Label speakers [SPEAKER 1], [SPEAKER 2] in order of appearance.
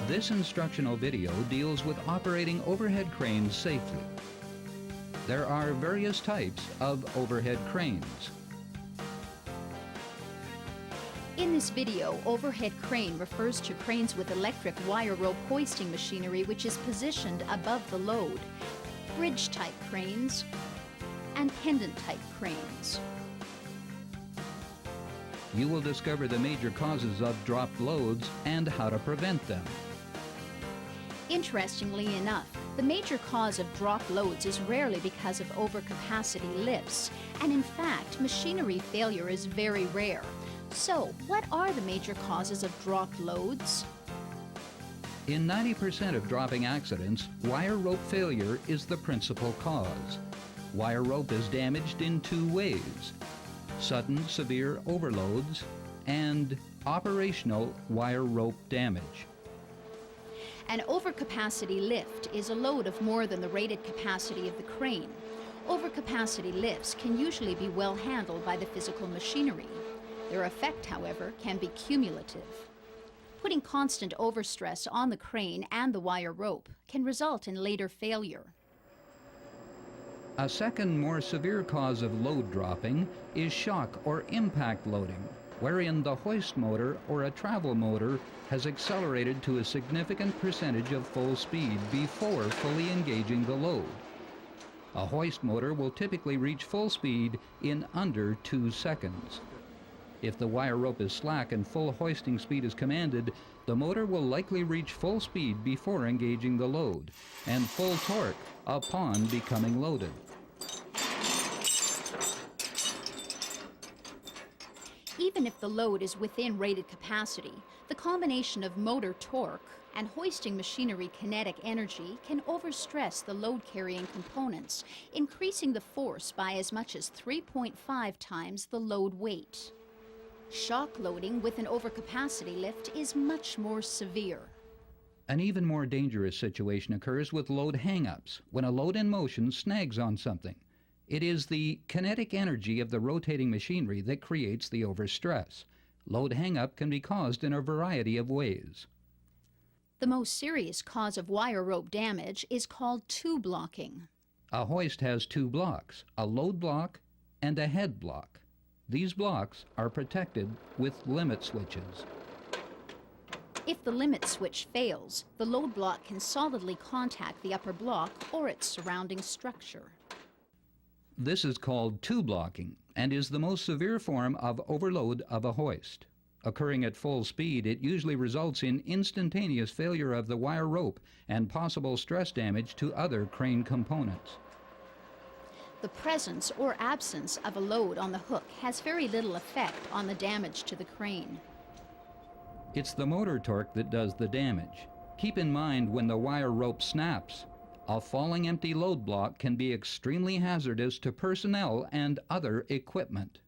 [SPEAKER 1] This instructional video deals with operating overhead cranes safely. There are various types of overhead cranes.
[SPEAKER 2] In this video, overhead crane refers to cranes with electric wire rope hoisting machinery which is positioned above the load, bridge-type cranes, and pendant-type cranes.
[SPEAKER 1] You will discover the major causes of dropped loads and how to prevent them.
[SPEAKER 2] Interestingly enough, the major cause of dropped loads is rarely because of overcapacity lifts, and in fact, machinery failure is very rare. So, what are the major causes of dropped loads?
[SPEAKER 1] In 90% of dropping accidents, wire rope failure is the principal cause. Wire rope is damaged in two ways: sudden severe overloads and operational wire rope damage.
[SPEAKER 2] An overcapacity lift is a load of more than the rated capacity of the crane. Overcapacity lifts can usually be well handled by the physical machinery. Their effect, however, can be cumulative. Putting constant overstress on the crane and the wire rope can result in later failure.
[SPEAKER 1] A second, more severe cause of load dropping is shock or impact loading, wherein the hoist motor or a travel motor has accelerated to a significant percentage of full speed before fully engaging the load. A hoist motor will typically reach full speed in under 2 seconds. If the wire rope is slack and full hoisting speed is commanded, the motor will likely reach full speed before engaging the load, and full torque upon becoming loaded.
[SPEAKER 2] Even if the load is within rated capacity, the combination of motor torque and hoisting machinery kinetic energy can overstress the load-carrying components, increasing the force by as much as 3.5 times the load weight. Shock loading with an overcapacity lift is much more severe.
[SPEAKER 1] An even more dangerous situation occurs with load hang-ups, when a load in motion snags on something. It is the kinetic energy of the rotating machinery that creates the overstress. Load hang-up can be caused in a variety of ways.
[SPEAKER 2] The most serious cause of wire rope damage is called two blocking.
[SPEAKER 1] A hoist has two blocks, a load block and a head block. These blocks are protected with limit switches.
[SPEAKER 2] If the limit switch fails, the load block can solidly contact the upper block or its surrounding structure.
[SPEAKER 1] This is called two blocking and is the most severe form of overload of a hoist. Occurring at full speed, it usually results in instantaneous failure of the wire rope and possible stress damage to other crane components.
[SPEAKER 2] The presence or absence of a load on the hook has very little effect on the damage to the crane.
[SPEAKER 1] It's the motor torque that does the damage. Keep in mind when the wire rope snaps, a falling empty load block can be extremely hazardous to personnel and other equipment.